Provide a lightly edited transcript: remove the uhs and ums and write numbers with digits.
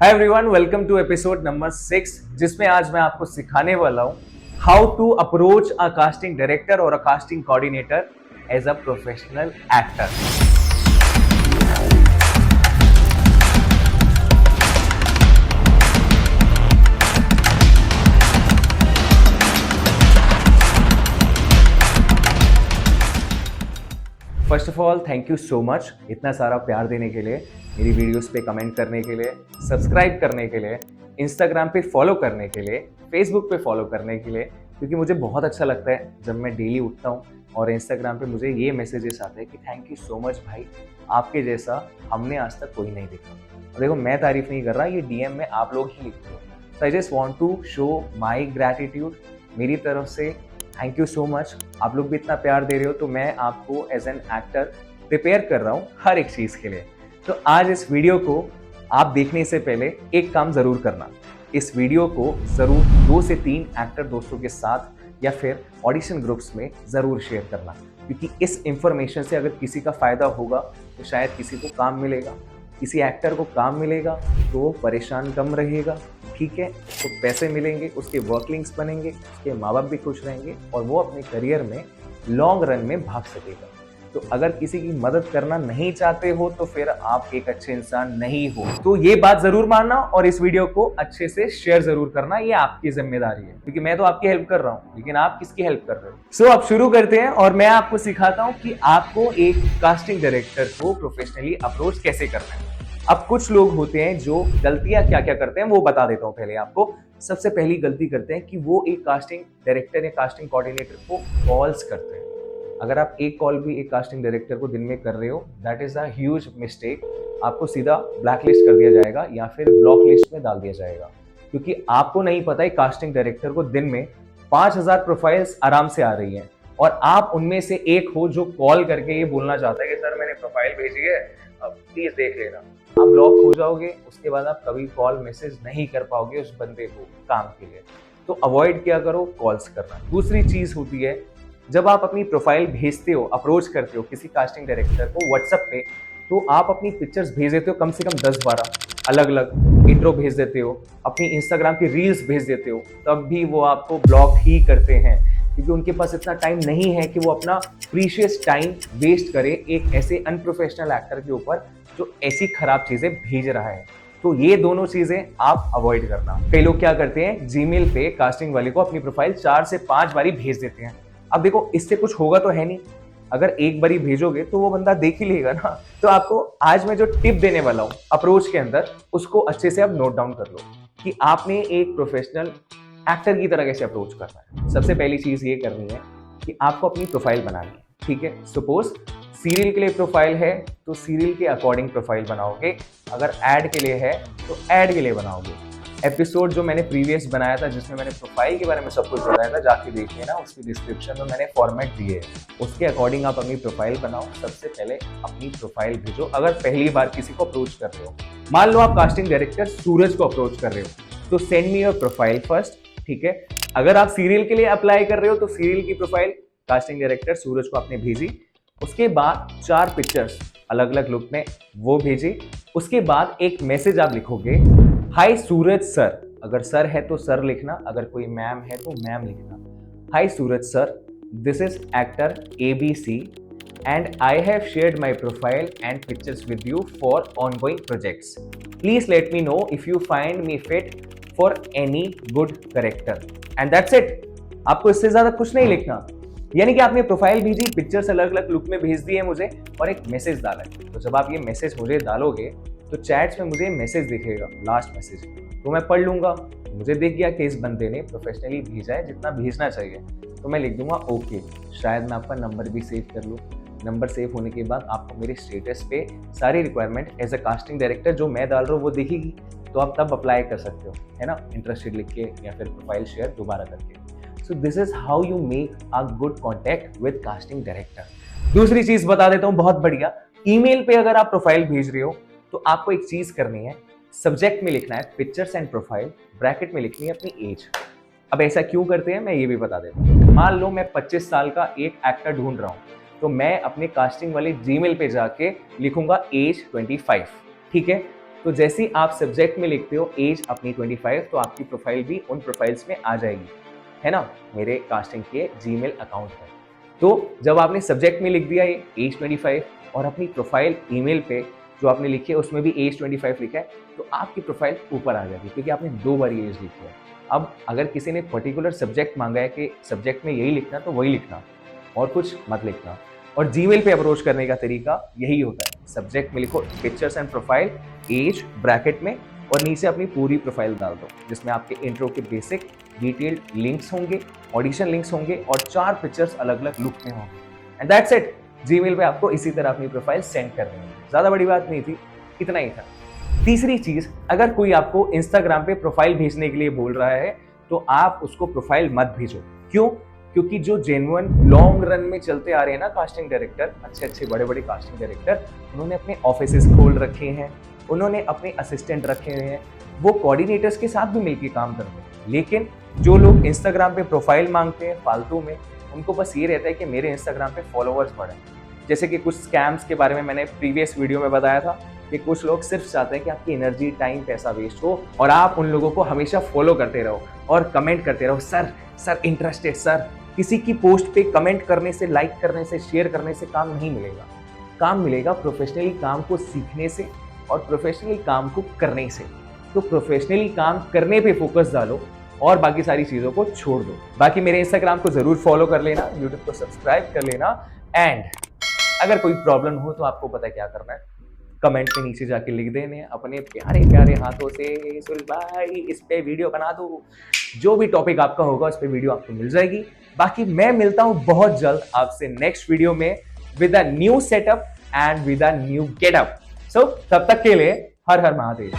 Hi everyone, welcome to episode number 6, जिसमें आज मैं आपको सिखाने वाला हूं how to approach a casting director और a casting coordinator as a professional actor. First of all thank you so much इतना सारा प्यार देने के लिए, मेरी वीडियोस पे कमेंट करने के लिए, सब्सक्राइब करने के लिए, इंस्टाग्राम पे फॉलो करने के लिए, फेसबुक पे फॉलो करने के लिए, क्योंकि मुझे बहुत अच्छा लगता है जब मैं डेली उठता हूँ और इंस्टाग्राम पे मुझे ये मैसेजेस आते हैं कि थैंक यू सो मच भाई, आपके जैसा हमने आज तक कोई नहीं देखा। और देखो, मैं तारीफ नहीं कर रहा, ये डीएम में आप लोग ही लिखते हो। So I just want to show my gratitude मेरी तरफ से। थैंक यू सो मच, आप लोग भी इतना प्यार दे रहे हो तो मैं आपको एज एन एक्टर प्रिपेयर कर रहा हूँ हर एक चीज़ के लिए। तो आज इस वीडियो को आप देखने से पहले एक काम ज़रूर करना, इस वीडियो को ज़रूर 2 से 3 एक्टर दोस्तों के साथ या फिर ऑडिशन ग्रुप्स में ज़रूर शेयर करना, क्योंकि इस इंफॉर्मेशन से अगर किसी का फ़ायदा होगा तो शायद किसी को काम मिलेगा, किसी एक्टर को काम मिलेगा तो वो परेशान कम रहेगा, ठीक है, तो पैसे मिलेंगे, उसके वर्क लिंक्स बनेंगे, उसके माँ बाप भी खुश रहेंगे और वो अपने करियर में लॉन्ग रन में भाग सकेगा। तो अगर किसी की मदद करना नहीं चाहते हो तो फिर आप एक अच्छे इंसान नहीं हो। तो ये बात जरूर मानना और इस वीडियो को अच्छे से शेयर जरूर करना, ये आपकी जिम्मेदारी है, क्योंकि मैं तो आपकी हेल्प कर रहा हूँ, लेकिन आप किसकी हेल्प कर रहे हो। सो अब शुरू करते हैं और मैं आपको सिखाता हूँ कि आपको एक कास्टिंग डायरेक्टर को प्रोफेशनली अप्रोच कैसे करना है। अब कुछ लोग होते हैं जो गलतियां क्या क्या करते हैं वो बता देता हूं पहले आपको। सबसे पहली गलती करते हैं कि वो एक कास्टिंग डायरेक्टर या कास्टिंग कोऑर्डिनेटर को कॉल्स करते हैं। अगर आप एक कॉल भी एक कास्टिंग डायरेक्टर को दिन में कर रहे हो, that is a huge mistake. आपको सीधा ब्लैक लिस्ट कर दिया जाएगा या फिर ब्लॉक लिस्ट में डाल दिया जाएगा, क्योंकि आपको नहीं पता है कास्टिंग डायरेक्टर को दिन में 5000 प्रोफाइल्स आराम से आ रही हैं और आप उनमें से एक हो जो कॉल करके ये बोलना चाहता है कि सर मैंने प्रोफाइल भेजी है, प्लीज देख लेना। आप ब्लॉक हो जाओगे, उसके बाद आप कभी कॉल मैसेज नहीं कर पाओगे उस बंदे को काम के लिए। तो अवॉइड क्या करो, कॉल्स करना। दूसरी चीज होती है, जब आप अपनी प्रोफाइल भेजते हो, अप्रोच करते हो किसी कास्टिंग डायरेक्टर को व्हाट्सएप पे, तो आप अपनी पिक्चर्स भेज देते हो कम से कम 10-12 अलग अलग, इंट्रो भेज देते हो, अपनी इंस्टाग्राम की रील्स भेज देते हो, तब भी वो आपको ब्लॉक ही करते हैं, क्योंकि उनके पास इतना टाइम नहीं है कि वो अपना प्रीशियस टाइम वेस्ट करे एक ऐसे अनप्रोफेशनल एक्टर के ऊपर जो ऐसी खराब चीजें भेज रहा है। तो ये दोनों चीजें आप अवॉइड करना। कई लोग क्या करते हैं, जीमेल पे कास्टिंग वाले को अपनी प्रोफाइल 4 से 5 बारी भेज देते हैं। अब देखो, इससे कुछ होगा तो है नहीं, अगर एक बारी भेजोगे तो वो बंदा देख ही लेगा ना। तो आपको आज मैं जो टिप देने वाला हूँ अप्रोच के अंदर, उसको अच्छे से आप नोट डाउन कर लो कि आपने एक प्रोफेशनल एक्टर की तरह कैसे अप्रोच करना है। सबसे पहली चीज ये करनी है कि आपको अपनी प्रोफाइल बनानी है, ठीक है। सपोज सीरियल के लिए प्रोफाइल है तो सीरियल के अकॉर्डिंग प्रोफाइल बनाओगे, अगर एड के लिए है तो एड के लिए बनाओगे। एपिसोड जो मैंने प्रीवियस बनाया था जिसमें मैंने प्रोफाइल के बारे में सब कुछ बताया था, जाके देखिए ना, उसकी डिस्क्रिप्शन में मैंने फॉर्मेट दिए है, उसके अकॉर्डिंग आप अपनी प्रोफाइल बनाओ। सबसे पहले अपनी प्रोफाइल भेजो। अगर पहली बार किसी को अप्रोच कर रहे हो, मान लो आप कास्टिंग डायरेक्टर सूरज को अप्रोच कर रहे हो, तो send me your profile first, ठीक है। अगर आप सीरियल के लिए अप्लाई कर रहे हो तो सीरियल की प्रोफाइल कास्टिंग डायरेक्टर सूरज को आपने भेजी, उसके बाद 4 पिक्चर्स अलग अलग लुक में वो भेजी। उसके बाद एक मैसेज आप लिखोगे, हाय सूरज सर, अगर सर है तो सर लिखना, अगर कोई मैम है तो मैम लिखना। Hi Suraj sir, this is actor ABC and I have shared my profile and pictures with you for ongoing projects. Please let me know if you find me fit for any good character. And that's it. आपको इससे ज्यादा कुछ नहीं लिखना। यानी कि आपने profile भेजी, पिक्चर्स अलग अलग लुक में भेज दी है मुझे और एक मैसेज डाला है। तो जब आप ये मैसेज मुझे डालोगे तो चैट्स में मुझे मैसेज दिखेगा, लास्ट मैसेज, तो मैं पढ़ लूंगा। मुझे दिख गया कि इस बंदे ने प्रोफेशनली भेजा है जितना भेजना चाहिए, तो मैं लिख दूंगा ओके। शायद मैं आपका नंबर भी सेव कर लूँ। नंबर सेव होने के बाद आपको मेरे स्टेटस पे सारी requirement as a casting director जो मैं डाल रहा हूँ वो दिखेगी, तो आप तब अप्लाई कर सकते हो, है ना, इंटरेस्टेड लिख के या फिर प्रोफाइल शेयर दोबारा करके। So this is how you make a good contact with casting director. दूसरी चीज बता देता हूँ, बहुत बढ़िया। ईमेल पे अगर आप प्रोफाइल भेज रहे हो तो आपको एक चीज करनी है, सब्जेक्ट में लिखना है पिक्चर्स एंड प्रोफाइल, ब्रैकेट में लिखनी है अपनी एज। अब ऐसा क्यों करते हैं मैं ये भी बता देता हूँ। मान लो मैं 25 साल का एक एक्टर ढूंढ रहा हूँ, तो मैं अपने कास्टिंग वाले जीमेल पे जाके लिखूंगा एज 25, ठीक है। तो जैसे ही आप सब्जेक्ट में लिखते हो एज अपनी 25, तो आपकी प्रोफाइल भी उन प्रोफाइल्स में आ जाएगी, है ना, मेरे कास्टिंग के जीमेल अकाउंट में। तो जब आपने सब्जेक्ट में लिख दिया ये एज 25 और अपनी प्रोफाइल ईमेल पे जो आपने लिखी है उसमें भी एज 25 लिखा है, तो आपकी प्रोफाइल ऊपर आ जाएगी क्योंकि आपने 2 बार एज लिखी है। अब अगर किसी ने पर्टिकुलर सब्जेक्ट मांगा है कि सब्जेक्ट में यही लिखना, तो वही लिखना और कुछ मत लिखना। और जीमेल पे अप्रोच करने का तरीका यही होता है, सब्जेक्ट में लिखो pictures and profile, age bracket में, और नीचे अपनी पूरी प्रोफाइल डाल दो जिसमें आपके इंट्रो के बेसिक डिटेल्ड लिंक्स होंगे, ऑडिशन लिंक्स होंगे और 4 पिक्चर्स अलग अलग लुक में होंगे। And that's it. जीमेल पे आपको इसी तरह अपनी प्रोफाइल सेंड करनी है। ज्यादा बड़ी बात नहीं थी, इतना ही था। तीसरी चीज, अगर कोई आपको इंस्टाग्राम पे प्रोफाइल भेजने के लिए बोल रहा है तो आप उसको प्रोफाइल मत भेजो। क्यों? क्योंकि जो जेन्युइन लॉन्ग रन में चलते आ रहे हैं ना कास्टिंग डायरेक्टर, अच्छे बड़े बड़े कास्टिंग डायरेक्टर, उन्होंने अपने ऑफिसेस खोल रखे हैं, उन्होंने अपने असिस्टेंट रखे हुए हैं, वो कोऑर्डिनेटर्स के साथ भी मिलकर काम करते हैं। लेकिन जो लोग इंस्टाग्राम पे प्रोफाइल मांगते हैं फालतू में, उनको बस ये रहता है कि मेरे इंस्टाग्राम पे फॉलोअर्स बढ़े। जैसे कि कुछ स्कैम्स के बारे में मैंने प्रीवियस वीडियो में बताया था कि कुछ लोग सिर्फ चाहते हैं कि आपकी एनर्जी, टाइम, पैसा वेस्ट हो और आप उन लोगों को हमेशा फॉलो करते रहो और कमेंट करते रहो, सर इंटरेस्टेड सर। किसी की पोस्ट पे कमेंट करने से, लाइक करने से, शेयर करने से काम नहीं मिलेगा। काम मिलेगा प्रोफेशनली काम को सीखने से और प्रोफेशनली काम को करने से। तो प्रोफेशनली काम करने पे फोकस डालो और बाकी सारी चीजों को छोड़ दो। बाकी मेरे इंस्टाग्राम को जरूर फॉलो कर लेना, यूट्यूब को सब्सक्राइब कर लेना। एंड अगर कोई प्रॉब्लम हो तो आपको पता क्या करना है, कमेंट पे नीचे जाके लिख देने अपने प्यारे प्यारे हाथों से, सुरेश भाई इस पे वीडियो बना दो। जो भी टॉपिक आपका होगा उस पे वीडियो आपको मिल जाएगी। बाकी मैं मिलता हूं बहुत जल्द आपसे नेक्स्ट वीडियो में with a new setup and with a new getup. So तब तक के लिए हर हर महादेव।